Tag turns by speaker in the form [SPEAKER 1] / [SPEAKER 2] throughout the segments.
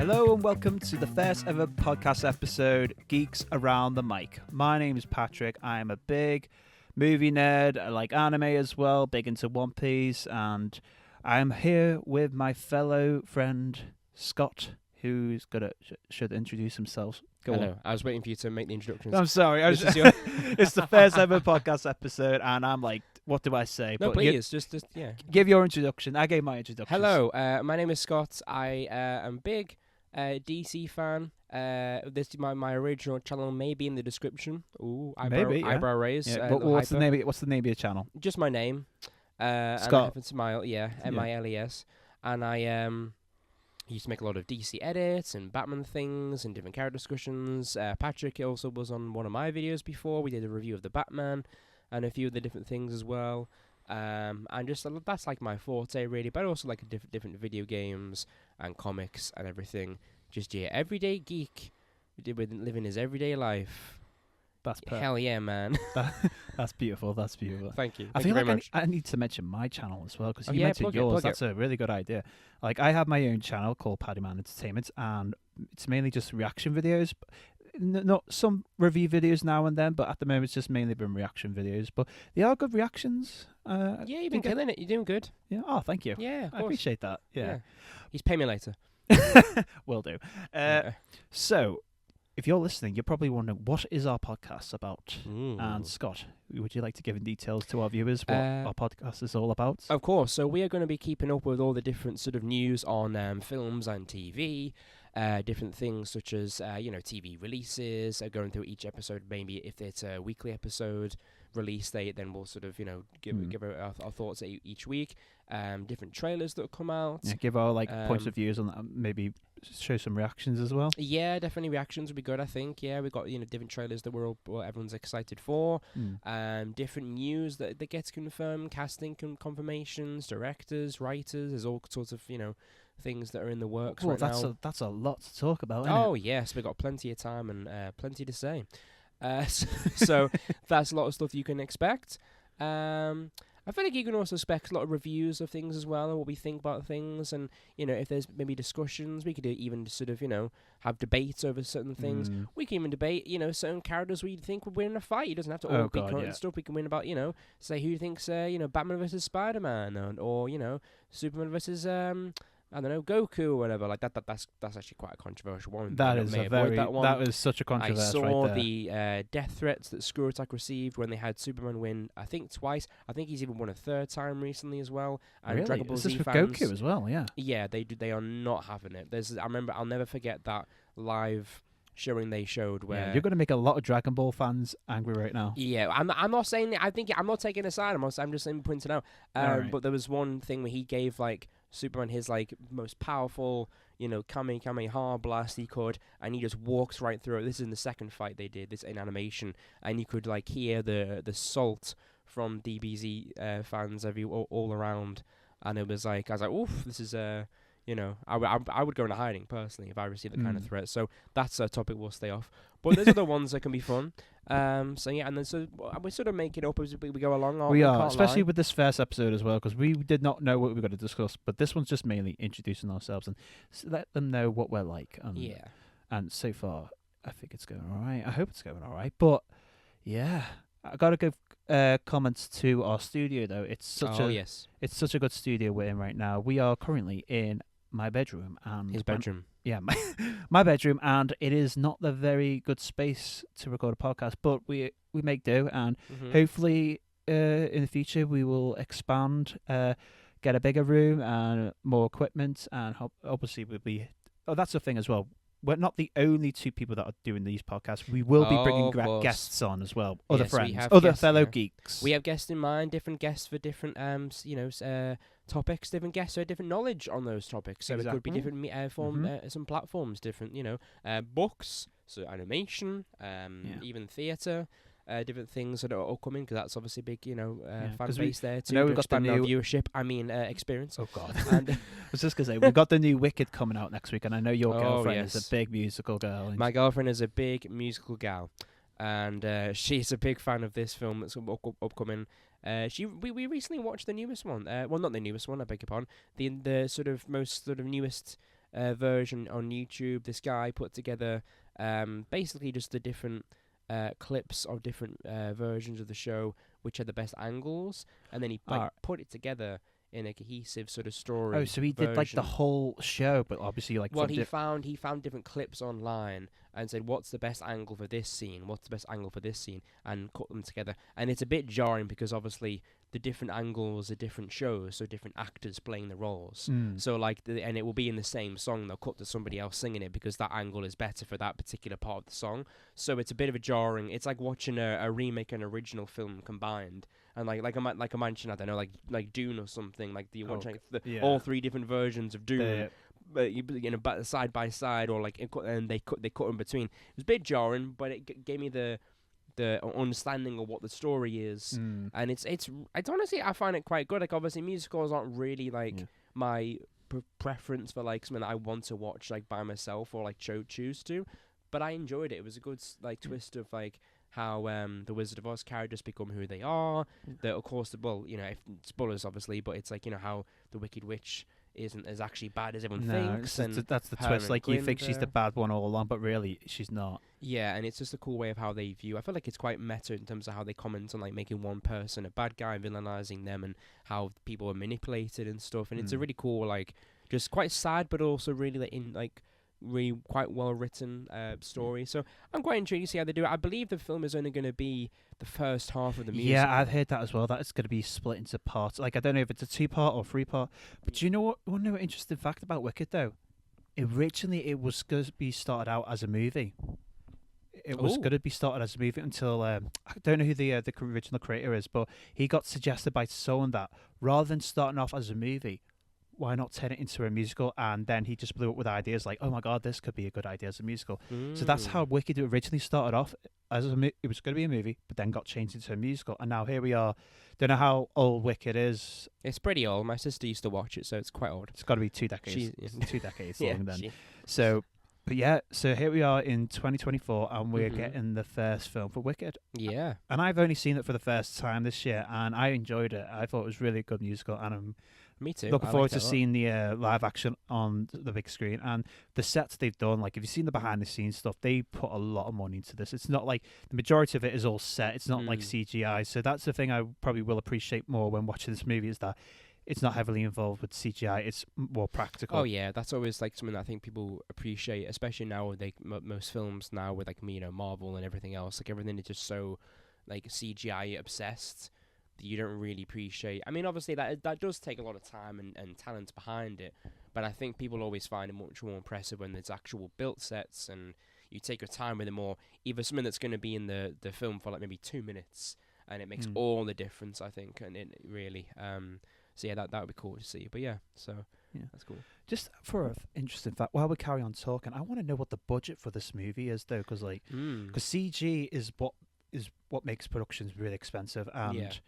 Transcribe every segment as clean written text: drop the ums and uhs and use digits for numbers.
[SPEAKER 1] Hello and welcome to the first ever podcast episode, Geeks Around the Mic. My name is Patrick. I am a big movie nerd. I like anime as well, big into One Piece, and I am here with my fellow friend Scott, who's gonna should introduce himself. Go
[SPEAKER 2] Hello.
[SPEAKER 1] on.
[SPEAKER 2] I was waiting for you to make the introductions.
[SPEAKER 1] I'm sorry. It's the first ever podcast episode, and I'm like, what do I say?
[SPEAKER 2] No,
[SPEAKER 1] But
[SPEAKER 2] please, just yeah.
[SPEAKER 1] give your introduction. I gave my introduction.
[SPEAKER 2] Hello, my name is Scott. I am big DC fan. This is my original channel may be in the description. Ooh, eyebrow raise.
[SPEAKER 1] Yeah, but what's the name? What's the name of your channel?
[SPEAKER 2] Just my name.
[SPEAKER 1] Scott.
[SPEAKER 2] And Smile. Yeah, Miles. And I used to make a lot of DC edits and Batman things and different character discussions. Patrick also was on one of my videos before. We did a review of the Batman and a few of the different things as well. And just that's like my forte really, but I also like different video games and comics and everything. Just everyday geek, living his everyday life.
[SPEAKER 1] That's perfect.
[SPEAKER 2] Hell yeah, man.
[SPEAKER 1] That's beautiful. That's beautiful.
[SPEAKER 2] Thank you.
[SPEAKER 1] I feel like I need to mention my channel as well, because you mentioned yours. That's a really good idea. Like, I have my own channel called Paddyman Entertainment, and it's mainly just reaction videos. Not some review videos now and then, but at the moment it's just mainly been reaction videos. But they are good reactions.
[SPEAKER 2] Yeah, you've been killing it. You're doing good.
[SPEAKER 1] Yeah. Oh, thank you.
[SPEAKER 2] Yeah,
[SPEAKER 1] I appreciate that. Yeah.
[SPEAKER 2] He's paying me later.
[SPEAKER 1] Will do. So, if you're listening, you're probably wondering, what is our podcast about? And Scott, would you like to give in details to our viewers what our podcast is all about?
[SPEAKER 2] Of course. So we are going to be keeping up with all the different sort of news on films and TV. Different things such as, TV releases, going through each episode. Maybe if it's a weekly episode release date, then we'll sort of, give our thoughts each week. Different trailers that will come out.
[SPEAKER 1] Yeah, give our points of views on that. Maybe show some reactions as well.
[SPEAKER 2] Yeah, definitely reactions would be good, I think. Yeah, we've got, different trailers that everyone's excited for. Different news that gets confirmed, casting confirmations, directors, writers. There's all sorts of, things that are in the works right now.
[SPEAKER 1] That's a lot to talk about,
[SPEAKER 2] isn't it? Yes, we've got plenty of time and plenty to say. So that's a lot of stuff you can expect. I feel like you can also expect a lot of reviews of things as well, and what we think about things, and if there's maybe discussions, we could even sort of have debates over certain things. We can even debate certain characters we think would win in a fight. It doesn't have to all be current stuff. We can win about say who thinks Batman versus Spider-Man, or Superman versus I don't know, Goku or whatever. Like that's actually quite a controversial one.
[SPEAKER 1] That was such a controversial.
[SPEAKER 2] I saw the death threats that Screw Attack received when they had Superman win, I think twice. I think he's even won a third time recently as well. And
[SPEAKER 1] really?
[SPEAKER 2] Dragon Ball Z
[SPEAKER 1] with
[SPEAKER 2] fans,
[SPEAKER 1] Goku as well, yeah.
[SPEAKER 2] Yeah, they are not having it. I remember, I'll never forget that live showing they showed where
[SPEAKER 1] you're going to make a lot of Dragon Ball fans angry right now.
[SPEAKER 2] Yeah, I'm not saying that. I'm not taking a side. I'm just saying, pointing out. Right. But there was one thing where he gave Superman his most powerful Kamehameha blast he could, and he just walks right through it. This is in the second fight they did this in animation, and you could hear the salt from DBZ fans all around, and it was I was like, oof, this is I would go into hiding personally if I received that kind of threat. So that's a topic we'll stay off. But there's other ones that can be fun. So yeah, and then we sort of make it up as we go along.
[SPEAKER 1] We are, especially with this first episode as well, because we did not know what we were going to discuss. But this one's just mainly introducing ourselves and let them know what we're like.
[SPEAKER 2] Yeah.
[SPEAKER 1] And so far, I think it's going all right. I hope it's going all right. But yeah, I got to give comments to our studio though. It's such a good studio we're in right now. We are currently in my bedroom and
[SPEAKER 2] his bedroom.
[SPEAKER 1] Yeah, my bedroom, and it is not the very good space to record a podcast, but we make do, and hopefully in the future we will expand, get a bigger room and more equipment, and obviously we'll be. Oh, that's the thing as well. We're not the only two people that are doing these podcasts. We will be bringing guests on as well, other friends, other fellow geeks.
[SPEAKER 2] We have guests in mind, different guests for different topics, different guests who have different knowledge on those topics. So it could be different some platforms, different books, so animation, even theatre. Different things that are all coming, because that's obviously a big, fan base there too.
[SPEAKER 1] We've got the new
[SPEAKER 2] viewership. experience.
[SPEAKER 1] Oh God! And I was just gonna say we've got the new Wicked coming out next week, and I know your girlfriend is a big musical girl.
[SPEAKER 2] My girlfriend is a big musical gal, and she's a big fan of this film that's upcoming. We recently watched the newest one. Well, not the newest one. I beg your pardon. The sort of most newest version on YouTube. This guy put together basically just the different clips of different versions of the show, which are the best angles, and then he put it together in a cohesive sort of story.
[SPEAKER 1] Oh, so he did like the whole show, but obviously like.
[SPEAKER 2] Well, he found different clips online and said, "What's the best angle for this scene? What's the best angle for this scene?" and cut them together. And it's a bit jarring because obviously the different angles are different shows, so different actors playing the roles. So like, and it will be in the same song. They'll cut to somebody else singing it because that angle is better for that particular part of the song. So it's a bit of a jarring. It's like watching a remake and original film combined. And like I mentioned, I don't know, like Dune or something. Like you watch all three different versions of Dune, side by side, or like and they cut in between. It was a bit jarring, but it gave me the understanding of what the story is, and it's honestly I find it quite good. Like obviously musicals aren't really like my preference for like something that I want to watch like by myself or like choose to, but I enjoyed it. It was a good like twist of like how the Wizard of Oz characters become who they are. That of course spoilers obviously, but it's like how the Wicked Witch isn't as actually bad as everyone thinks. And
[SPEAKER 1] that's the twist. Like you think she's the bad one all along, but really she's not.
[SPEAKER 2] Yeah, and it's just a cool way of how they view. I feel like it's quite meta in terms of how they comment on like making one person a bad guy, villainizing them, and how people are manipulated and stuff. And it's a really cool, like, just quite sad, but also really really quite well written story. So I'm quite intrigued to see how they do it. I believe the film is only going to be the first half of the musical.
[SPEAKER 1] Yeah, I've heard that as well. That it's going to be split into parts. Like I don't know if it's a 2-part or 3-part. But do you know what? Want to know an interesting fact about Wicked though? Originally, it was going to be started out as a movie. It was going to be started as a movie until I don't know who the original creator is, but he got suggested by someone that rather than starting off as a movie, why not turn it into a musical? And then he just blew up with ideas like, oh my god, this could be a good idea as a musical. So that's how Wicked originally started off as it was going to be a movie, but then got changed into a musical. And now here we are. Don't know how old Wicked is.
[SPEAKER 2] It's pretty old. My sister used to watch it, so it's quite old.
[SPEAKER 1] It's got to be 2 decades. 2 decades long then. So here we are in 2024, and we're getting the first film for Wicked.
[SPEAKER 2] Yeah.
[SPEAKER 1] And I've only seen it for the first time this year, and I enjoyed it. I thought it was really a good musical, and I'm
[SPEAKER 2] Me too.
[SPEAKER 1] looking forward to seeing the live action on the big screen. And the sets they've done, like if you've seen the behind the scenes stuff, they put a lot of money into this. It's not like the majority of it is all set. It's not like CGI. So that's the thing I probably will appreciate more when watching this movie, is that it's not heavily involved with CGI. It's more practical.
[SPEAKER 2] Oh yeah, that's always like something that I think people appreciate, especially now with most films now with like Marvel and everything else. Like everything is just so like CGI obsessed that you don't really appreciate. I mean, obviously that does take a lot of time and talent behind it, but I think people always find it much more impressive when there's actual built sets and you take your time with it more. Either something that's going to be in the film for like maybe 2 minutes, and it makes all the difference, I think, and it really. So yeah, that would be cool to see. But yeah, so that's cool.
[SPEAKER 1] Just for an interesting fact, while we carry on talking, I want to know what the budget for this movie is, though, because CG is what makes productions really expensive, and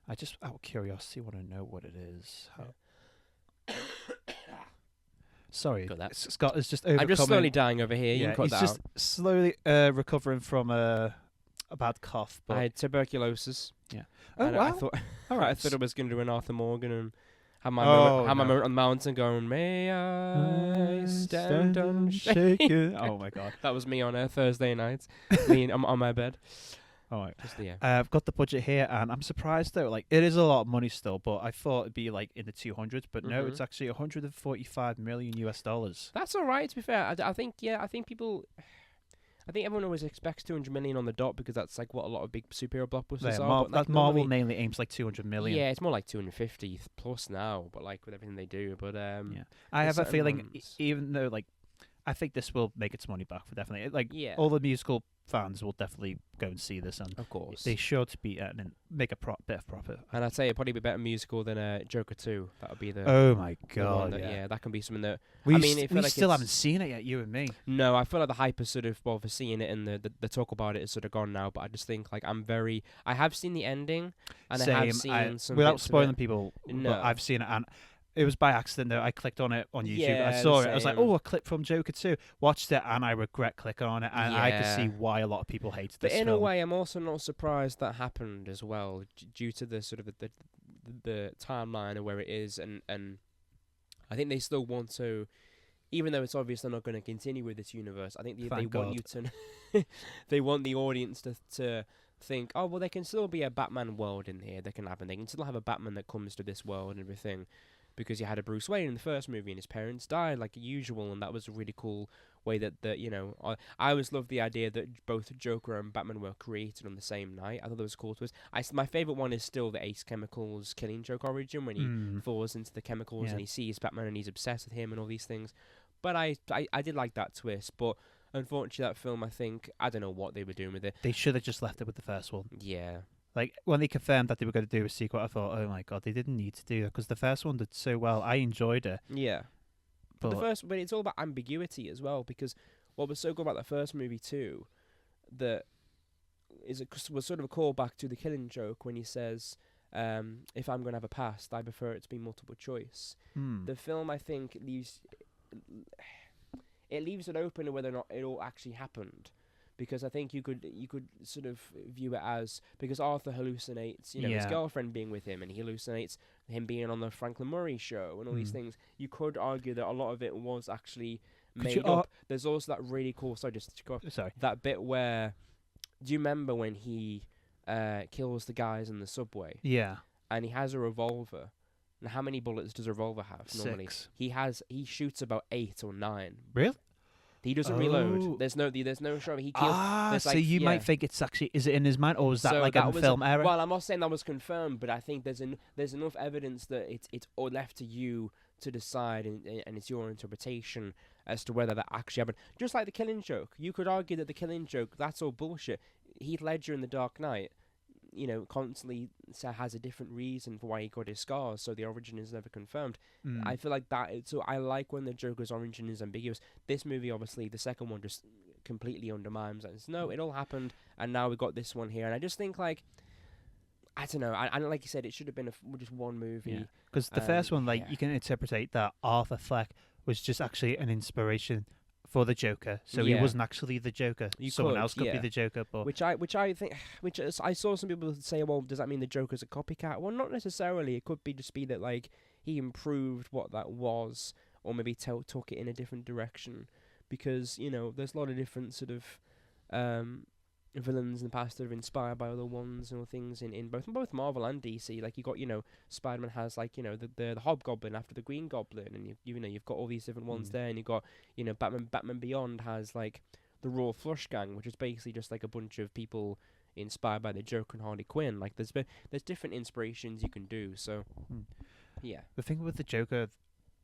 [SPEAKER 1] I just out of curiosity want to know what it is. Sorry, Scott is just overcoming.
[SPEAKER 2] I'm just slowly dying over here. You can cut
[SPEAKER 1] he's
[SPEAKER 2] that
[SPEAKER 1] just
[SPEAKER 2] out.
[SPEAKER 1] slowly recovering from a bad cough. But
[SPEAKER 2] I had tuberculosis.
[SPEAKER 1] Yeah. Oh wow!
[SPEAKER 2] I thought I was going to do an Arthur Morgan and have my moment on the mountain going, "May I stand unshaken?"
[SPEAKER 1] Oh my god,
[SPEAKER 2] that was me on a Thursday night, leaning on my bed.
[SPEAKER 1] All right. I've got the budget here, and I'm surprised though. Like, it is a lot of money still, but I thought it'd be like in the 200s, but no, it's actually $145 million.
[SPEAKER 2] That's all right. To be fair, I think everyone always expects 200 million on the dot because that's like what a lot of big superhero blockbusters are. But
[SPEAKER 1] Marvel mainly aims like 200 million.
[SPEAKER 2] Yeah, it's more like 250 plus now, but like with everything they do. But
[SPEAKER 1] I have a feeling, even though like I think this will make its money back for definitely. Like all the musical fans will definitely go and see this, and
[SPEAKER 2] of course
[SPEAKER 1] they sure to be and make a bit of profit.
[SPEAKER 2] And I'd say it'd probably be a better musical than Joker 2. That would be the
[SPEAKER 1] oh my god,
[SPEAKER 2] that can be something that
[SPEAKER 1] we still haven't seen it yet, you and me.
[SPEAKER 2] No, I feel like the hype is sort of for seeing it and the talk about it is sort of gone now. But I just think like I have seen the ending and I have seen some
[SPEAKER 1] without
[SPEAKER 2] bits
[SPEAKER 1] spoiling
[SPEAKER 2] of it.
[SPEAKER 1] people.
[SPEAKER 2] No,
[SPEAKER 1] but I've seen it and. It was by accident though. I clicked on it on YouTube. I saw it. I was like, "Oh, a clip from Joker 2." Watched it, and I regret clicking on it. And I could see why a lot of people hated this.
[SPEAKER 2] But in a way, I'm also not surprised that happened as well, due to the sort of the timeline of where it is, and I think they still want to, even though it's obvious they're not going to continue with this universe, I think they
[SPEAKER 1] Thank
[SPEAKER 2] want
[SPEAKER 1] God.
[SPEAKER 2] you to, they want the audience to think, oh well, there can still be a Batman world in here that can happen. They can still have a Batman that comes to this world and everything, because you had a Bruce Wayne in the first movie and his parents died like usual, and that was a really cool way that you know, I always loved the idea that both Joker and Batman were created on the same night. I thought that was a cool twist. My favourite one is still the Ace Chemicals Killing Joke origin, when he falls into the chemicals and he sees Batman and he's obsessed with him and all these things. But I did like that twist, but unfortunately that film, I don't know what they were doing with it.
[SPEAKER 1] They should have just left it with the first one.
[SPEAKER 2] Yeah.
[SPEAKER 1] Like, when they confirmed that they were going to do a sequel, I thought, oh my God, they didn't need to do that, because the first one did so well. I enjoyed it.
[SPEAKER 2] Yeah. But it's all about ambiguity as well, because what was so good about the first movie too, that was sort of a callback to the Killing Joke when he says, if I'm going to have a past, I prefer it to be multiple choice. The film, I think, leaves it open to whether or not it all actually happened. Because I think you could sort of view it as, because Arthur hallucinates, his girlfriend being with him, and he hallucinates him being on the Franklin Murray show and all these things. You could argue that a lot of it was actually made up. There's also that really cool, that bit where, do you remember when he kills the guys in the subway?
[SPEAKER 1] Yeah.
[SPEAKER 2] And he has a revolver. Now, how many bullets does a revolver have normally?
[SPEAKER 1] 6.
[SPEAKER 2] He shoots about 8 or 9.
[SPEAKER 1] Really?
[SPEAKER 2] He doesn't reload. There's no show. He kills.
[SPEAKER 1] So you might think it's actually, is it in his mind, or is that so like a film error?
[SPEAKER 2] Well, I'm not saying that was confirmed, but I think there's enough evidence that it's all left to you to decide, and it's your interpretation as to whether that actually happened. Just like the Killing Joke, you could argue that the Killing Joke, that's all bullshit. Heath Ledger in The Dark Knight, constantly has a different reason for why he got his scars, so the origin is never confirmed. I feel like that. So I like when the Joker's origin is ambiguous. This movie, obviously, the second one just completely undermines that. No, it all happened, and now we got this one here. And I just think, like, I don't know. I like you said, it should have been just one movie.
[SPEAKER 1] Because the first one, you can interpret that Arthur Fleck was just actually an inspiration for the Joker, so he wasn't actually the Joker. Someone else could be the Joker, but
[SPEAKER 2] which I think, I saw some people say, well, does that mean the Joker's a copycat? Well, not necessarily. It could just be that, like, he improved what that was, or maybe took it in a different direction, because there's a lot of different sort of villains in the past that are inspired by other ones and things in both Marvel and DC. Like, you got Spider-Man has, like, the Hobgoblin after the Green Goblin, and you've got all these different ones there, and you've got Batman Beyond has, like, the Raw Flush Gang, which is basically just like a bunch of people inspired by the Joker and Harley Quinn. Like, there's different inspirations you can do. So yeah,
[SPEAKER 1] the thing with the Joker,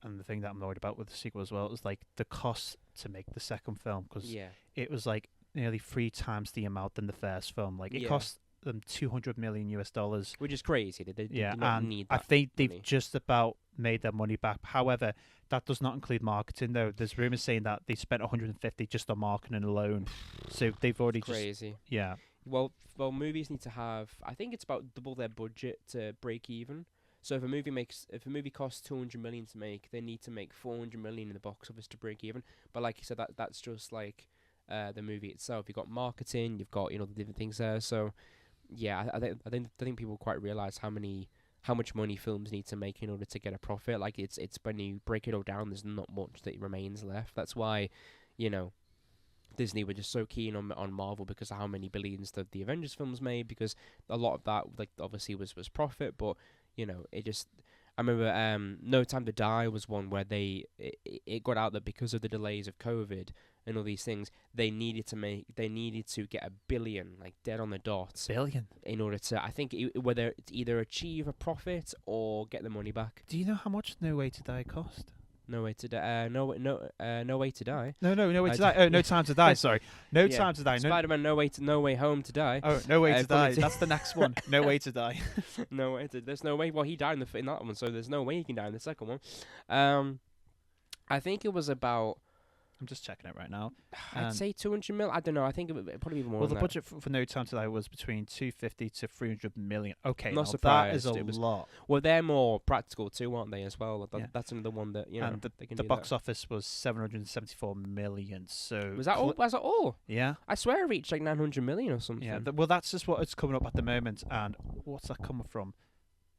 [SPEAKER 1] and the thing that I'm worried about with the sequel as well, is like the cost to make the second film, because it was like nearly 3 times the amount than the first film. Like, it cost them $200 million,
[SPEAKER 2] which is crazy. They
[SPEAKER 1] did
[SPEAKER 2] not need that.
[SPEAKER 1] I think
[SPEAKER 2] money.
[SPEAKER 1] they've just about made their money back. However, that does not include marketing, though. There's rumors saying that they spent 150 just on marketing alone. So they've already
[SPEAKER 2] crazy.
[SPEAKER 1] Yeah.
[SPEAKER 2] Well, movies need to have, I think it's about double their budget to break even. So if a movie costs $200 million to make, they need to make $400 million in the box office to break even. But like you said, that's just like the movie itself. You've got marketing, you've got the different things there. So yeah, I think people quite realize how much money films need to make in order to get a profit. Like, it's when you break it all down, there's not much that remains left. That's why Disney were just so keen on Marvel, because of how many billions the Avengers films made, because a lot of that, like, obviously was profit, but it just, I remember No Time to Die was one where it got out that because of the delays of COVID and all these things, they needed to get $1 billion, like, dead on the dot, in order to, I think, whether it's either achieve a profit or get the money back.
[SPEAKER 1] Do you know how much No Way to Die cost?
[SPEAKER 2] No Way to Die. No Way to Die.
[SPEAKER 1] No Way to Die. Oh, No Time to Die. Sorry, No Time to Die.
[SPEAKER 2] Spider-Man. No Way Home to Die.
[SPEAKER 1] Oh, No Way to Die. That's the next one. No Way to Die.
[SPEAKER 2] No way to. There's no way. Well, he died in that one, so there's no way he can die in the second one. I think it was about.
[SPEAKER 1] I'm just checking it right now.
[SPEAKER 2] I'd say 200 mil. I don't know. I think it would probably be more.
[SPEAKER 1] Well,
[SPEAKER 2] than
[SPEAKER 1] the budget for No Time to Die was between 250 to 300 million. Okay,
[SPEAKER 2] not surprised.
[SPEAKER 1] That is a lot.
[SPEAKER 2] Well, they're more practical too, aren't they? As well. That's another one that
[SPEAKER 1] and the box office was 774 million. So
[SPEAKER 2] was that all? Was that all?
[SPEAKER 1] Yeah.
[SPEAKER 2] I swear it reached like 900 million or something.
[SPEAKER 1] Yeah. Well, that's just what it's coming up at the moment. And what's that coming from?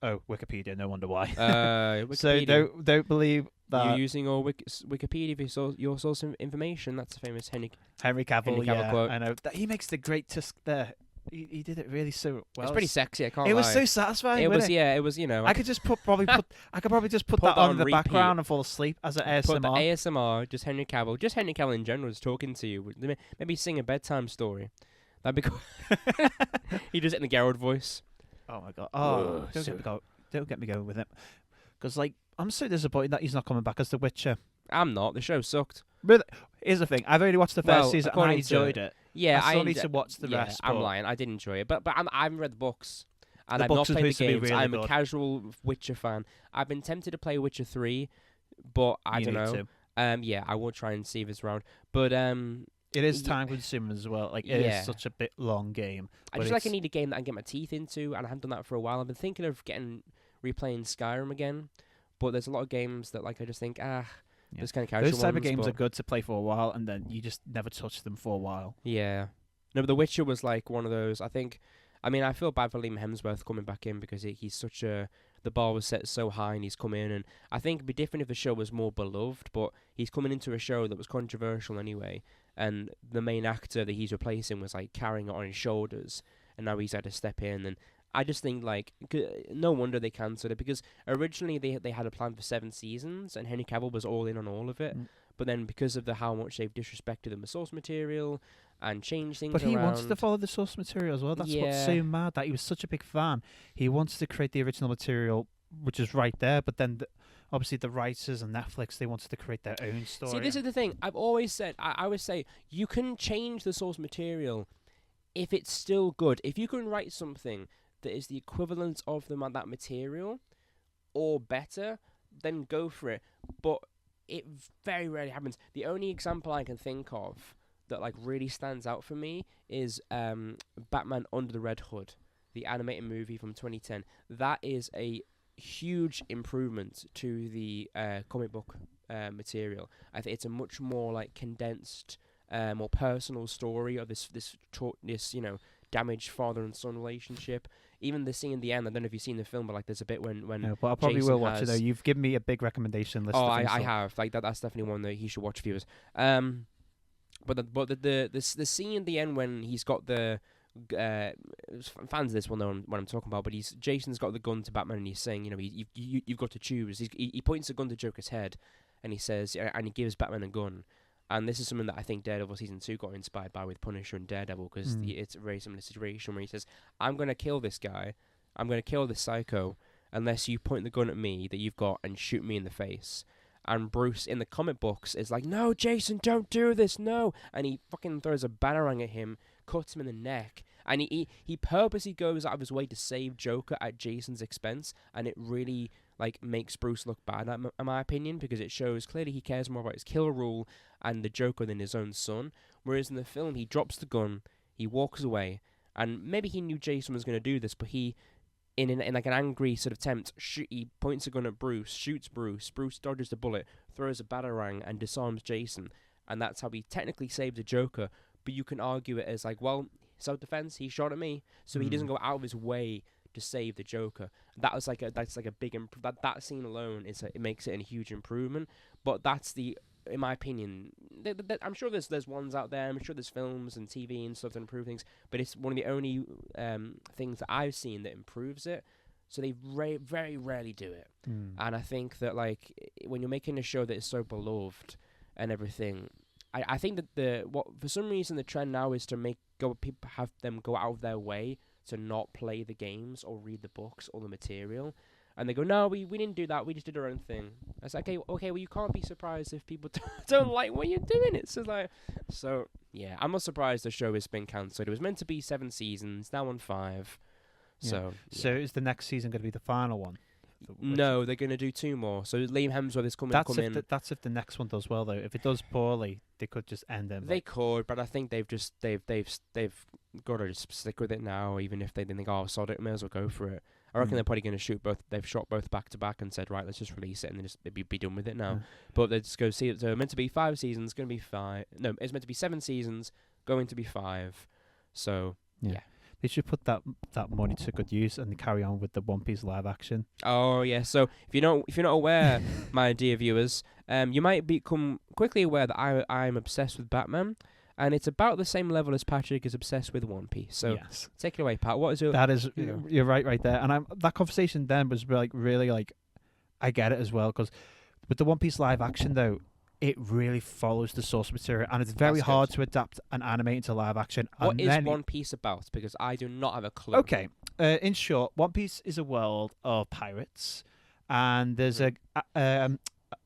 [SPEAKER 1] Oh, Wikipedia. No wonder why.
[SPEAKER 2] Wikipedia.
[SPEAKER 1] So don't believe that
[SPEAKER 2] you're using all Wikipedia for your source of information. That's a famous Henry
[SPEAKER 1] Cavill.
[SPEAKER 2] Cavill quote.
[SPEAKER 1] I know that he makes the great tusk there. He did it really so well.
[SPEAKER 2] It's pretty sexy. I can't lie.
[SPEAKER 1] It was so satisfying.
[SPEAKER 2] It was. Yeah. It was. You know.
[SPEAKER 1] I could just probably just put that on the background and fall asleep as an ASMR.
[SPEAKER 2] Put the ASMR. Just Henry Cavill in general is talking to you. Maybe sing a bedtime story. That'd be cool. He does it in the Geralt voice.
[SPEAKER 1] Oh my god! Oh, don't get me going with it, because like I'm so disappointed that he's not coming back as the Witcher.
[SPEAKER 2] I'm not. The show sucked.
[SPEAKER 1] But here's the thing: I've only watched the first season and I enjoyed it.
[SPEAKER 2] Yeah,
[SPEAKER 1] I still need to watch the rest.
[SPEAKER 2] I'm lying. I did enjoy it, but I haven't read the books, and
[SPEAKER 1] I've not played the games.
[SPEAKER 2] Really I'm a casual Witcher fan. I've been tempted to play Witcher 3, but I don't know. Yeah, I will try and see if it's around. But
[SPEAKER 1] it is time consuming as well. Like it is such a bit long game.
[SPEAKER 2] I need a game that I can get my teeth into, and I haven't done that for a while. I've been thinking of replaying Skyrim again, but there's a lot of games that like I just think this kind of casual
[SPEAKER 1] those type of games are good to play for a while, and then you just never touch them for a while.
[SPEAKER 2] Yeah, no, but The Witcher was like one of those. I feel bad for Liam Hemsworth coming back in because he's such a. The bar was set so high, and he's come in, and I think it'd be different if the show was more beloved. But he's coming into a show that was controversial anyway, and the main actor that he's replacing was like carrying it on his shoulders, and now he's had to step in. And I just think like no wonder they cancelled it, because originally they had a plan for 7 seasons, and Henry Cavill was all in on all of it. But then because of how much they've disrespected the source material and changed things
[SPEAKER 1] But he wanted to follow the source material as well. That's what's so mad, that he was such a big fan. He wanted to create the original material, which is right there, but then obviously the writers and Netflix, they wanted to create their own story.
[SPEAKER 2] See, this is the thing. I've always said, I always say, you can change the source material if it's still good. If you can write something that is the equivalent of that material or better, then go for it. But it very rarely happens. The only example I can think of that like really stands out for me is Batman Under the Red Hood, the animated movie from 2010. That is a huge improvement to the comic book material. I think it's a much more like condensed, more personal story of this damaged father and son relationship. Even the scene in the end, I don't know if you've seen the film, but like there's a bit when
[SPEAKER 1] no, but I probably will watch it though. You've given me a big recommendation list.
[SPEAKER 2] Oh, I have. Like that's definitely one that he should watch, viewers. But the scene in the end when he's got the fans of this will know what I'm talking about. But Jason's got the gun to Batman, and he's saying, you've got to choose. He points the gun to Joker's head, and he says, and he gives Batman a gun. And this is something that I think Daredevil Season 2 got inspired by with Punisher and Daredevil, because it's a very similar situation where he says, I'm going to kill this guy, I'm going to kill this psycho, unless you point the gun at me that you've got and shoot me in the face. And Bruce, in the comic books, is like, no, Jason, don't do this, no. And he fucking throws a batarang at him, cuts him in the neck. And he purposely goes out of his way to save Joker at Jason's expense. And it really like makes Bruce look bad, in my opinion, because it shows clearly he cares more about his kill rule and the Joker than his own son. Whereas in the film, he drops the gun, he walks away. And maybe he knew Jason was going to do this, but he... In like an angry sort of attempt, he points a gun at Bruce, shoots Bruce. Bruce dodges the bullet, throws a batarang, and disarms Jason. And that's how he technically saved the Joker. But you can argue it as like, well, self-defense. He shot at me, so he doesn't go out of his way to save the Joker. That's like a big that scene alone it makes it a huge improvement. But that's in my opinion, I'm sure there's ones out there. I'm sure there's films and TV and stuff that improve things, but it's one of the only things that I've seen that improves it. So they very rarely do it. And I think that like when you're making a show that is so beloved and everything, I think that for some reason the trend now is to have them go out of their way to not play the games or read the books or the material. And they go, no, we didn't do that. We just did our own thing. I was like, okay, well, you can't be surprised if people don't like what you're doing. It's just like, so yeah, I'm not surprised the show has been cancelled. It was meant to be 7 seasons, now on 5. So
[SPEAKER 1] is the next season going to be the final one?
[SPEAKER 2] No, they're going to do 2 more. So Liam Hemsworth is coming in.
[SPEAKER 1] That's if the next one does well, though. If it does poorly, they could just end them.
[SPEAKER 2] They could, but I think they've got to just stick with it now. Even if they think, oh, sod it, may as well go for it. I reckon they're probably going to shoot both. They've shot both back to back and said, right, let's just release it and then just be done with it now. But they just go see it. So meant to be 5 seasons, going to be 5. No, it's meant to be 7 seasons, going to be 5. So yeah.
[SPEAKER 1] They should put that money to good use and carry on with the One Piece live action.
[SPEAKER 2] Oh yeah. So if you're not aware, my dear viewers, you might become quickly aware that I'm obsessed with Batman, and it's about the same level as Patrick is obsessed with One Piece. So
[SPEAKER 1] yes,
[SPEAKER 2] take it away, Pat. What is your?
[SPEAKER 1] that is you're right there. And that conversation then was like really like I get it as well, because with the One Piece live action though, it really follows the source material, and it's very hard to adapt and animate into live action.
[SPEAKER 2] What is One Piece about? Because I do not have a clue.
[SPEAKER 1] Okay, in short, One Piece is a world of pirates, and there's a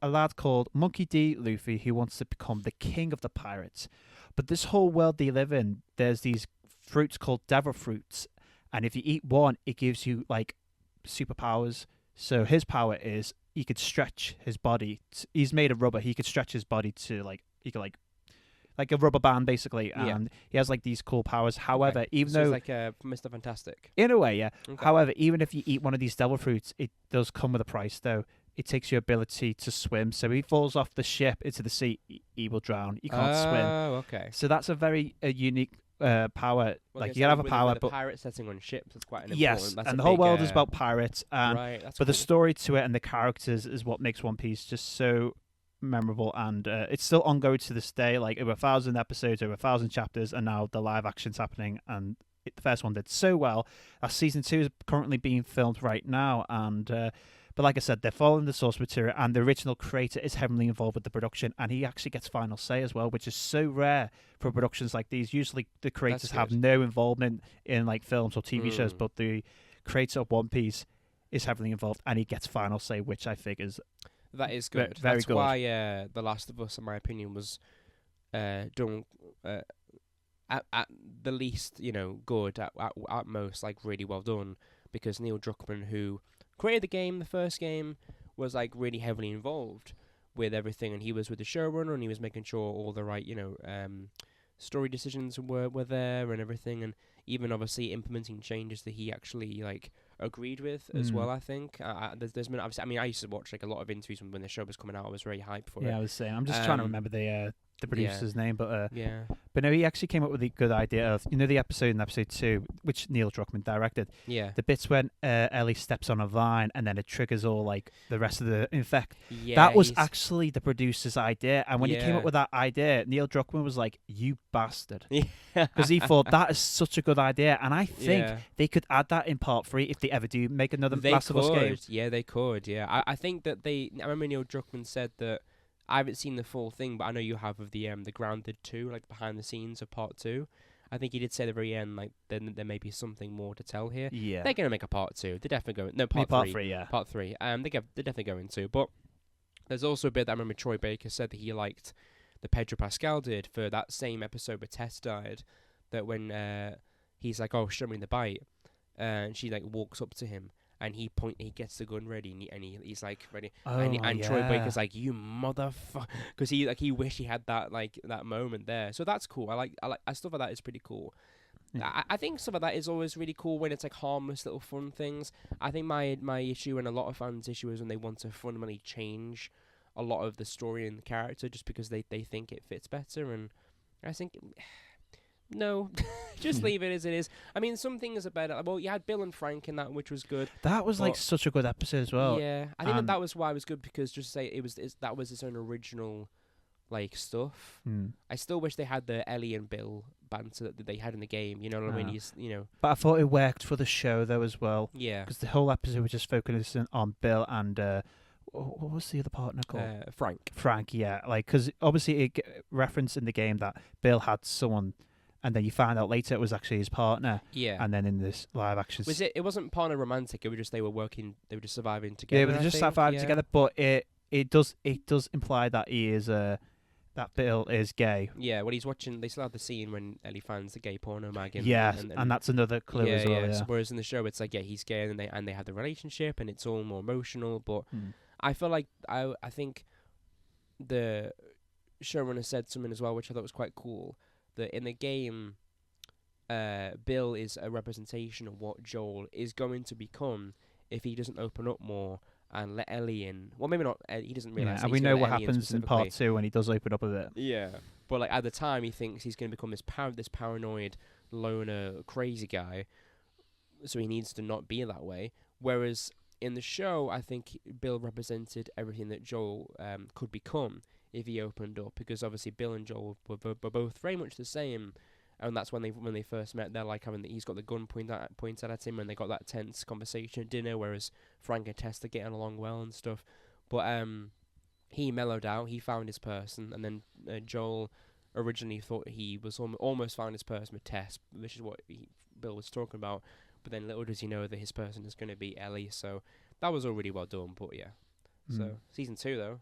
[SPEAKER 1] lad called Monkey D. Luffy who wants to become the king of the pirates. But this whole world they live in, there's these fruits called devil fruits, and if you eat one, it gives you like superpowers. So his power is he could stretch his body. He's made of rubber. He could stretch his body to like he could like a rubber band basically, and he has like these cool powers. However, even though
[SPEAKER 2] it's like Mr. Fantastic
[SPEAKER 1] in a way, yeah. Okay. However, even if you eat one of these devil fruits, it does come with a price though. It takes your ability to swim. So he falls off the ship into the sea, he will drown. He can't swim.
[SPEAKER 2] Oh, okay.
[SPEAKER 1] So that's a very unique power.
[SPEAKER 2] Well,
[SPEAKER 1] like you have a power,
[SPEAKER 2] but pirate setting on ships is quite an important.
[SPEAKER 1] Yes,
[SPEAKER 2] that's
[SPEAKER 1] and the whole world is about pirates. And
[SPEAKER 2] right,
[SPEAKER 1] but
[SPEAKER 2] cool.
[SPEAKER 1] the story to it and the characters is what makes One Piece just so memorable, and it's still ongoing to this day. Like over 1,000 episodes, over 1,000 chapters, and now the live action's happening. And the first one did so well. Season 2 is currently being filmed right now, and. But like I said, they're following the source material, and the original creator is heavily involved with the production, and he actually gets final say as well, which is so rare for productions like these. Usually the creators have no involvement in like films or TV shows, but the creator of One Piece is heavily involved, and he gets final say, which I think is
[SPEAKER 2] that is good.
[SPEAKER 1] Very
[SPEAKER 2] That's
[SPEAKER 1] good.
[SPEAKER 2] why The Last of Us, in my opinion, was done at the least, good, at most, like really well done, because Neil Druckmann, who created the game, the first game, was like really heavily involved with everything, and he was with the showrunner, and he was making sure all the right, story decisions were there and everything, and even obviously implementing changes that he actually like agreed with as well. I think there's been obviously. I mean, I used to watch like a lot of interviews when the show was coming out. I was very hyped for it.
[SPEAKER 1] Yeah, I was saying. I'm just trying to remember the producer's name, but
[SPEAKER 2] yeah.
[SPEAKER 1] But no, he actually came up with a good idea of the episode in episode 2, which Neil Druckmann directed.
[SPEAKER 2] Yeah.
[SPEAKER 1] The bits when Ellie steps on a vine and then it triggers all like the rest of the infect.
[SPEAKER 2] Yeah.
[SPEAKER 1] That was actually the producer's idea, and when he came up with that idea, Neil Druckmann was like, "You bastard," because he thought that is such a good idea, and I think they could add that in part 3 if they ever do make another Last of Us game.
[SPEAKER 2] Yeah, they could. Yeah, I think that I remember Neil Druckmann said that. I haven't seen the full thing, but I know you have of the Grounded 2, like behind the scenes of part 2. I think he did say at the very end, like, then there may be something more to tell here.
[SPEAKER 1] Yeah.
[SPEAKER 2] They're going to make a part 2. They're definitely going... No, part 3.
[SPEAKER 1] Yeah.
[SPEAKER 2] Part 3. They're definitely going to. But there's also a bit that I remember Troy Baker said that he liked that Pedro Pascal did for that same episode where Tess died, that when he's like, oh, show me the bite, and she, like, walks up to him, and he gets the gun ready, and he's like ready, and Troy Baker's like, you motherfucker, because he wished he had that moment there. So that's cool. I like stuff like that is pretty cool. Yeah. I think stuff like that is always really cool when it's like harmless little fun things. I think my issue and a lot of fans' issue is when they want to fundamentally change a lot of the story and the character just because they think it fits better, and I think. No, just leave it as it is. I mean, some things are better. Well, you had Bill and Frank in that, which was good.
[SPEAKER 1] That was like such a good episode as well.
[SPEAKER 2] Yeah, I think that was why it was good, because just to say that was its own original, like, stuff. I still wish they had the Ellie and Bill banter that they had in the game. You know what I mean?
[SPEAKER 1] But I thought it worked for the show though as well.
[SPEAKER 2] Yeah,
[SPEAKER 1] because the whole episode was just focusing on Bill and. What was the other partner called? Frank, yeah. Like, because obviously it referenced in the game that Bill had someone. And then you find out later it was actually his partner.
[SPEAKER 2] Yeah.
[SPEAKER 1] And then in this live action...
[SPEAKER 2] It wasn't partner romantic, it was just they were just surviving together.
[SPEAKER 1] Yeah, they were just surviving together, but it does imply that he is that Bill is gay.
[SPEAKER 2] Yeah, when he's watching, they still have the scene when Ellie finds the gay porno mag.
[SPEAKER 1] And that's another clue as well. Yeah.
[SPEAKER 2] So whereas in the show it's like, yeah, he's gay, and they have the relationship, and it's all more emotional. But I feel like I think the showrunner said something as well, which I thought was quite cool. That in the game, Bill is a representation of what Joel is going to become if he doesn't open up more and let Ellie in. Well, maybe not. He doesn't realize.
[SPEAKER 1] Yeah, and we know what happens in part 2 when he does open up a bit.
[SPEAKER 2] Yeah, but like at the time, he thinks he's going to become this paranoid loner, crazy guy. So he needs to not be that way. Whereas in the show, I think Bill represented everything that Joel could become if he opened up, because obviously Bill and Joel were both very much the same, and that's when they first met. They're like he's got the gun pointed at him, and they got that tense conversation at dinner. Whereas Frank and Tess are getting along well and stuff, but he mellowed out. He found his person, and then Joel originally thought he was almost found his person with Tess, which is what Bill was talking about. But then little does he know that his person is going to be Ellie. So that was all really well done. But yeah. So season 2 though.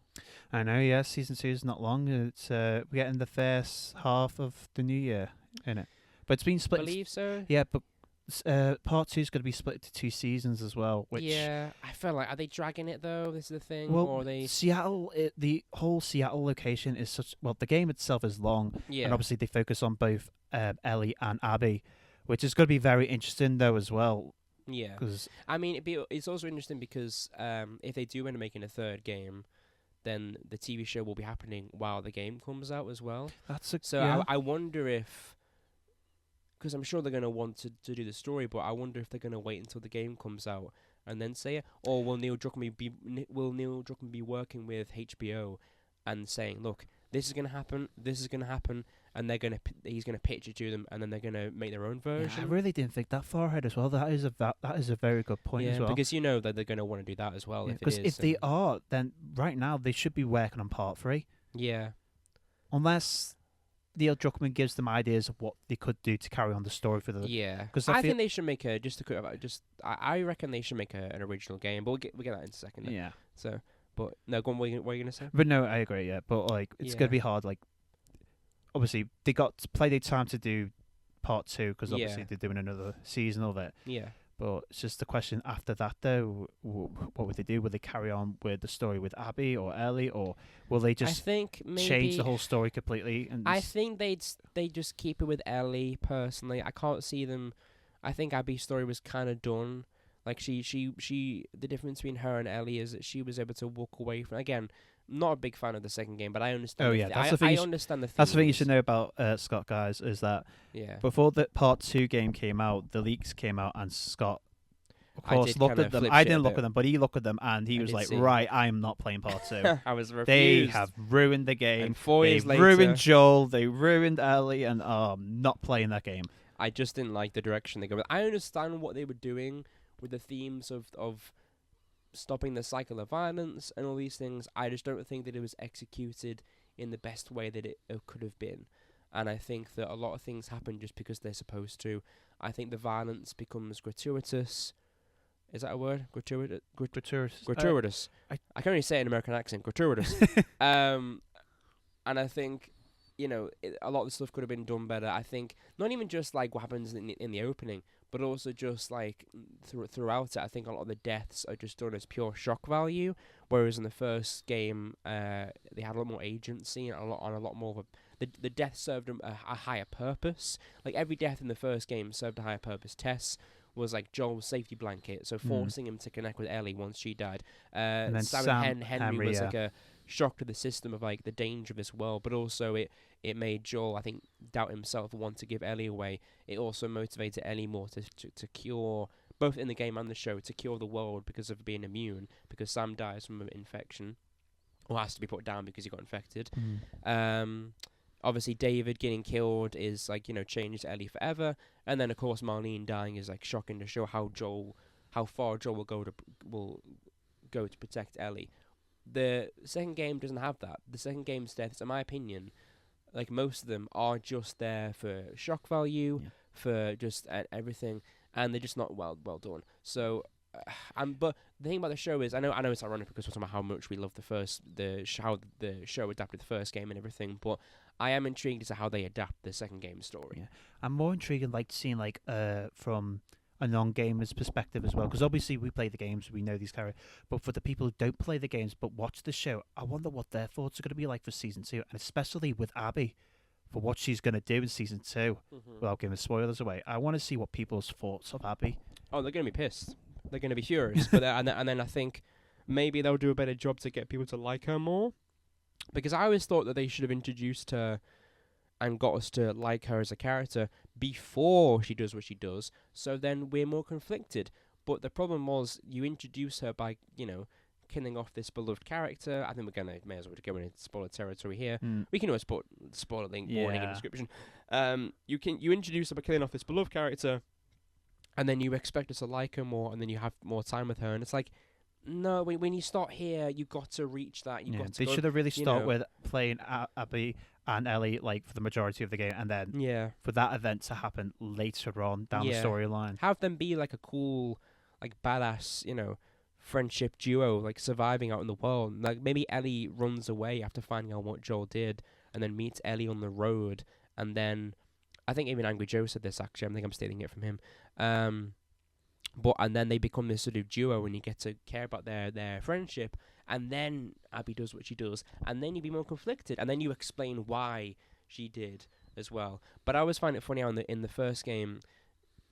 [SPEAKER 1] I know, yeah. Season 2 is not long. It's we're getting the first half of the new year in it, but it's been split.
[SPEAKER 2] I believe so.
[SPEAKER 1] Yeah, but part 2 is going to be split into 2 seasons as well. Which
[SPEAKER 2] I feel like, are they dragging it though? This is the thing.
[SPEAKER 1] Well,
[SPEAKER 2] or are they
[SPEAKER 1] Seattle, the whole Seattle location is such. Well, the game itself is long, and obviously they focus on both Ellie and Abby, which is going to be very interesting though as well.
[SPEAKER 2] Yeah, I mean, it's also interesting because if they do end up making a third game, then the TV show will be happening while the game comes out as well. I wonder if, because I'm sure they're going to want to do the story, but I wonder if they're going to wait until the game comes out and then say it, or will Neil Druckmann be working with HBO and saying, look, this is going to happen, and he's going to pitch it to them, and then they're going to make their own version.
[SPEAKER 1] Yeah, I really didn't think that far ahead as well. That is a very good point as well.
[SPEAKER 2] Because you know that they're going to want to do that as well.
[SPEAKER 1] Because if they are, then right now they should be working on part 3.
[SPEAKER 2] Yeah.
[SPEAKER 1] Unless Neil Druckmann gives them ideas of what they could do to carry on the story for the.
[SPEAKER 2] Yeah. Because I think they should make I reckon they should make an original game, but we'll get that in a second.
[SPEAKER 1] Yeah.
[SPEAKER 2] So. But no, go on, what are you going to say?
[SPEAKER 1] But no, I agree, yeah. But like, it's going to be hard. Like, obviously, they got plenty of time to do part 2, because obviously they're doing another season of it.
[SPEAKER 2] Yeah.
[SPEAKER 1] But it's just the question after that, though, what would they do? Will they carry on with the story with Abby or Ellie, or will they just change the whole story completely? And
[SPEAKER 2] I think they'd just keep it with Ellie, personally. I can't see them. I think Abby's story was kind of done. Like the difference between her and Ellie is that she was able to walk away from. Again, not a big fan of the second game, but I understand.
[SPEAKER 1] Oh yeah, that's the thing.
[SPEAKER 2] I understand the.
[SPEAKER 1] That's the thing you should know about Scott, guys, is that before the part 2 game came out, the leaks came out, and Scott, of course, looked at them. I didn't look at them, but he looked at them, and he was like, "Right, I am not playing part 2."
[SPEAKER 2] I was refused.
[SPEAKER 1] They have ruined the game.
[SPEAKER 2] And 4 years later,
[SPEAKER 1] ruined Joel. They ruined Ellie, and I'm not playing that game.
[SPEAKER 2] I just didn't like the direction they go. I understand what they were doing with the themes of stopping the cycle of violence and all these things. I just don't think that it was executed in the best way that it could have been. And I think that a lot of things happen just because they're supposed to. I think the violence becomes gratuitous. Is that a word? Gratuitous. Gratuitous. I can only say it in an American accent. Gratuitous. And I think, a lot of the stuff could have been done better. I think not even just like what happens in the opening, but also just like throughout it. I think a lot of the deaths are just done as pure shock value, whereas in the first game, they had a lot more agency and a lot more of the death served a higher purpose. Like every death in the first game served a higher purpose. Tess was like Joel's safety blanket, so forcing him to connect with Ellie once she died. And then Sam Henry was like a shock to the system of like the danger of this world, but also it made Joel, I think, doubt himself and want to give Ellie away. It also motivated Ellie more to cure, both in the game and the show, to cure the world because of being immune, because Sam dies from an infection, or has to be put down because he got infected. Obviously David getting killed is like, changes Ellie forever, and then of course Marlene dying is like shocking to show how far Joel will go to protect Ellie. The second game doesn't have that. The second game's deaths, in my opinion, like most of them, are just there for shock value, for just everything, and they're just not well done. So, but the thing about the show is, I know it's ironic because we're talking about how much we love how the show adapted the first game and everything, but I am intrigued as to how they adapt the second game story. Yeah.
[SPEAKER 1] I'm more intrigued in seeing from a non-gamer's perspective as well, because obviously we play the games, we know these characters, but for the people who don't play the games but watch the show, I wonder what their thoughts are going to be like for season 2, and especially with Abby, for what she's going to do in season 2, without giving spoilers away. I want to see what people's thoughts of Abby.
[SPEAKER 2] Oh, they're going to be pissed. They're going to be furious. But and then I think maybe they'll do a better job to get people to like her more. Because I always thought that they should have introduced her and got us to like her as a character before she does what she does, so then we're more conflicted. But the problem was, you introduce her by, killing off this beloved character. I think we're may as well go into spoiler territory here. We can always put spoiler link warning in the description. You introduce her by killing off this beloved character, and then you expect us to like her more, and then you have more time with her, and it's like, no, when you start here, you got to reach that.
[SPEAKER 1] They should have really started with playing Abby and Ellie for the majority of the game, and then for that event to happen later on down the storyline.
[SPEAKER 2] Have them be like a cool, badass, friendship duo, surviving out in the world. Maybe Ellie runs away after finding out what Joel did, and then meets Ellie on the road, and then I think even Angry Joe said this. Actually, I think I'm stealing it from him. And then they become this sort of duo, and you get to care about their friendship. And then Abby does what she does, and then you be more conflicted, and then you explain why she did as well. But I always find it funny how in the first game,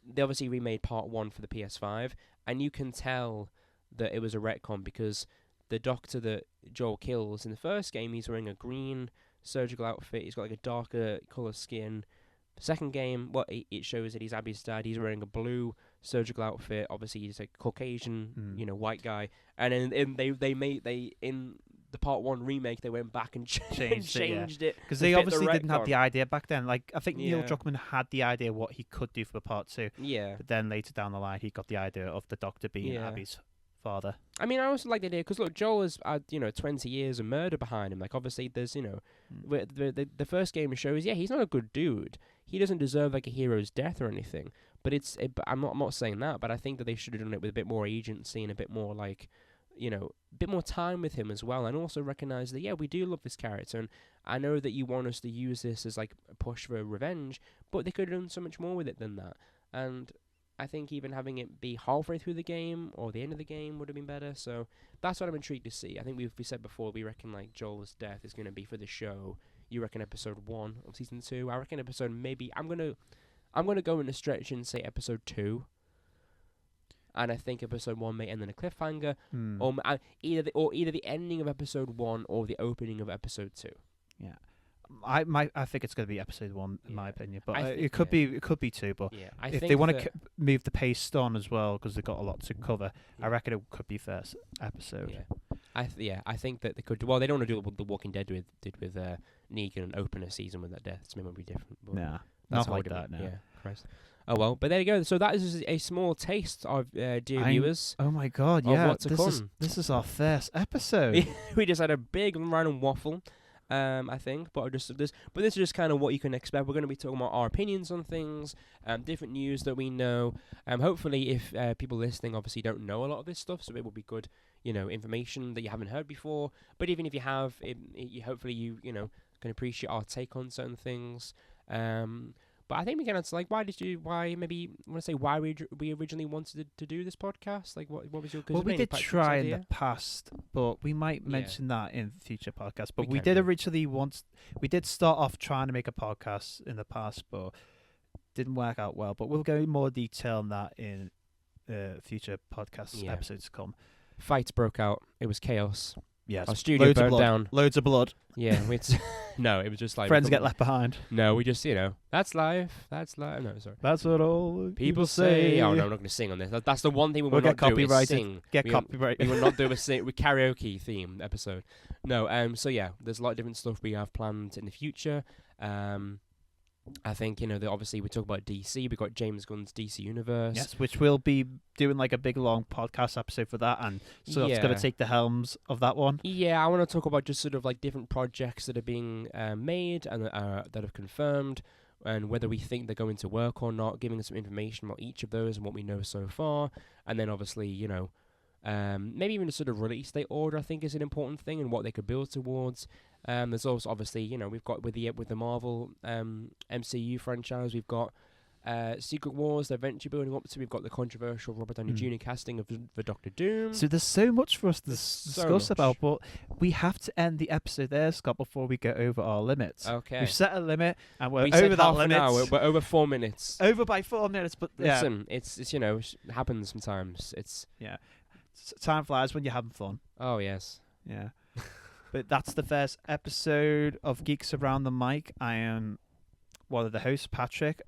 [SPEAKER 2] they obviously remade Part 1 for the PS5, and you can tell that it was a retcon because the doctor that Joel kills in the first game, he's wearing a green surgical outfit. He's got a darker colour skin. Second game, it shows that he's Abby's dad. He's wearing a blue surgical outfit. Obviously, he's a Caucasian, white guy. And in the Part 1 remake, they went back and changed it
[SPEAKER 1] because they obviously didn't have the idea back then. I think Neil Druckmann had the idea what he could do for Part 2.
[SPEAKER 2] Yeah.
[SPEAKER 1] But then later down the line, he got the idea of the Doctor being Abby's father.
[SPEAKER 2] I mean, I also like the idea because look, Joel has had 20 years of murder behind him. Obviously, there's the first game shows he's not a good dude. He doesn't deserve a hero's death or anything. But I'm not saying that. But I think that they should have done it with a bit more agency and a bit more a bit more time with him as well, and also recognize that we do love this character, and I know that you want us to use this as a push for revenge, but they could have done so much more with it than that. And I think even having it be halfway through the game or the end of the game would have been better. So that's what I'm intrigued to see. I think we said before, we reckon Joel's death is going to be for the show. You reckon episode 1 of season 2? I reckon episode maybe I'm gonna go in a stretch and say episode 2. And I think episode 1 may end in a cliffhanger, or either the ending of episode 1 or the opening of episode 2.
[SPEAKER 1] Yeah, I think it's going to be episode 1 in my opinion, but it could be 2. But if they want to move the pace on as well, because they've got a lot to cover, I reckon it could be first episode.
[SPEAKER 2] Yeah, I think that they could. Well, they don't want to do what The Walking Dead did with Negan and open a season with that death. It's maybe different.
[SPEAKER 1] Nah, not like that. No.
[SPEAKER 2] Yeah, Christ. Oh well, but there you go. So that is a small taste of dear viewers.
[SPEAKER 1] Oh my god, yeah!
[SPEAKER 2] What's to come.
[SPEAKER 1] This is our first episode.
[SPEAKER 2] We just had a big random waffle, I think. But this is just kind of what you can expect. We're going to be talking about our opinions on things, different news that we know. Hopefully, if people listening obviously don't know a lot of this stuff, so it will be good, information that you haven't heard before. But even if you have, hopefully you can appreciate our take on certain things. But I think we can answer, why we originally wanted to do this podcast? What was your...
[SPEAKER 1] Well, we did try in the past, but we might mention that in future podcasts. But we did originally we did start off trying to make a podcast in the past, but didn't work out well. But we'll go in more detail on that in future podcast episodes to come.
[SPEAKER 2] Fights broke out. It was chaos.
[SPEAKER 1] Yes,
[SPEAKER 2] our studio burned down.
[SPEAKER 1] Loads of blood.
[SPEAKER 2] Yeah, no, it was just
[SPEAKER 1] friends get left behind.
[SPEAKER 2] No, we just that's life. That's life. No, sorry.
[SPEAKER 1] That's what all
[SPEAKER 2] people say. Oh no, I'm not going to sing on this. That's the one thing we will not do is sing.
[SPEAKER 1] Get copyrighted.
[SPEAKER 2] We will not do a karaoke theme episode. No. So yeah, there's a lot of different stuff we have planned in the future. I think, obviously we talk about DC. We've got James Gunn's DC Universe.
[SPEAKER 1] Yes, which we'll be doing a big long podcast episode for that, and so it's going to take the helms of that one.
[SPEAKER 2] Yeah, I want to talk about just sort of different projects that are being made and that have confirmed, and whether we think they're going to work or not, giving us some information about each of those and what we know so far. And then obviously, maybe even a sort of release date order, I think, is an important thing, and what they could build towards. There's also obviously, we've got with the Marvel MCU franchise, we've got Secret Wars they're eventually building up to. We've got the controversial Robert Downey Jr. casting of the Doctor Doom.
[SPEAKER 1] So there's so much for us to discuss about, but we have to end the episode there, Scott, before we go over our limits.
[SPEAKER 2] Okay.
[SPEAKER 1] We've set a limit, and we're over that limit.
[SPEAKER 2] We're over 4 minutes.
[SPEAKER 1] Over by 4 minutes, but
[SPEAKER 2] listen, it's it happens sometimes. It's
[SPEAKER 1] Time flies when you're having fun.
[SPEAKER 2] Oh, yes.
[SPEAKER 1] Yeah. But that's the first episode of Geeks Around the Mic. I am one of the hosts, Patrick.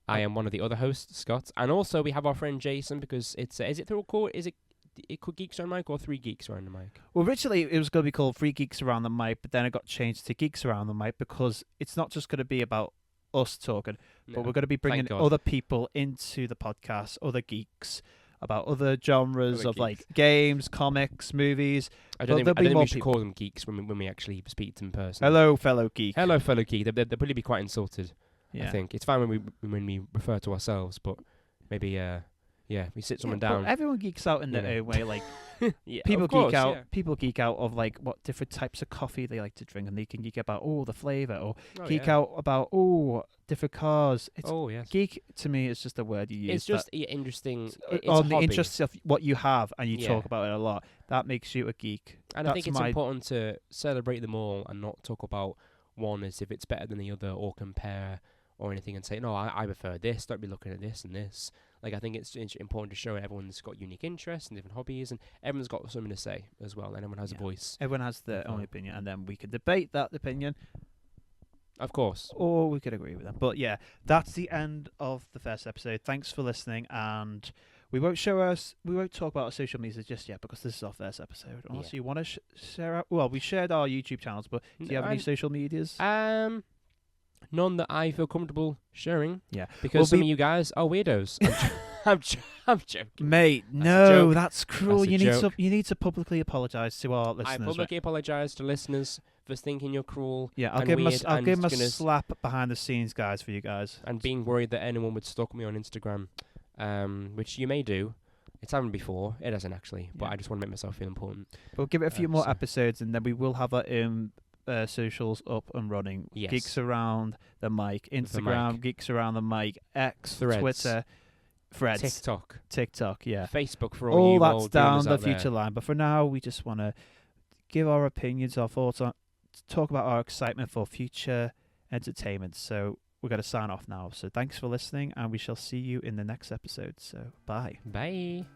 [SPEAKER 2] I am one of the other hosts, Scott. And also we have our friend Jason, because it's is it called Geeks Around the Mic or 3 Geeks Around the Mic?
[SPEAKER 1] Well, originally it was going to be called 3 Geeks Around the Mic, but then it got changed to Geeks Around the Mic because it's not just going to be about us talking, but we're going to be bringing other people into the podcast, other geeks, about other genres of like games, comics, movies.
[SPEAKER 2] I don't think we should call them geeks when we actually speak to them in person.
[SPEAKER 1] Hello, fellow geek.
[SPEAKER 2] Hello, fellow geek. They'll probably be quite insulted.
[SPEAKER 1] Yeah.
[SPEAKER 2] I think it's fine when we refer to ourselves, but maybe we sit someone down.
[SPEAKER 1] Everyone geeks out in their own way. Like
[SPEAKER 2] people
[SPEAKER 1] geek out. Yeah. People geek out of like what different types of coffee they like to drink, and they can geek about the flavor, or geek out about different cars. It's,
[SPEAKER 2] yes.
[SPEAKER 1] Geek to me is just a word you use.
[SPEAKER 2] It's just interesting. It's
[SPEAKER 1] on the
[SPEAKER 2] hobby.
[SPEAKER 1] interest of what you have, and you talk about it a lot. That makes you a geek.
[SPEAKER 2] And I think it's important to celebrate them all and not talk about one as if it's better than the other or compare or anything and say, no, I prefer this. Don't be looking at this and this. Like, I think it's important to show everyone's got unique interests and different hobbies, and everyone's got something to say as well, and everyone has a voice.
[SPEAKER 1] Everyone has their own opinion, and then we can debate that opinion.
[SPEAKER 2] Of course.
[SPEAKER 1] Or we could agree with them. But yeah, that's the end of the first episode. Thanks for listening, and we won't talk about our social media just yet because this is our first episode. Unless you want to share out, well, we shared our YouTube channels, but do you have any social medias?
[SPEAKER 2] None that I feel comfortable sharing.
[SPEAKER 1] Yeah,
[SPEAKER 2] because some of you guys are weirdos. I'm joking,
[SPEAKER 1] mate. No, that's cruel. You need to publicly apologise to our listeners.
[SPEAKER 2] I publicly apologise to listeners for thinking you're cruel.
[SPEAKER 1] Yeah, I'll give him a slap behind the scenes, guys, for you guys.
[SPEAKER 2] And being worried that anyone would stalk me on Instagram, which you may do. It's happened before. It hasn't actually, but I just want to make myself feel important.
[SPEAKER 1] We'll give it a few more episodes, and then we will have our socials up and running.
[SPEAKER 2] Yes.
[SPEAKER 1] Geeks Around the Mic, Instagram, Geeks Around the Mic, X,
[SPEAKER 2] Threads.
[SPEAKER 1] Twitter, Threads, TikTok, yeah.
[SPEAKER 2] Facebook for all you
[SPEAKER 1] that's down the
[SPEAKER 2] future
[SPEAKER 1] line. But for now, we just want to give our opinions, our thoughts on, talk about our excitement for future entertainment. So we're going to sign off now. So thanks for listening, and we shall see you in the next episode. So bye.
[SPEAKER 2] Bye.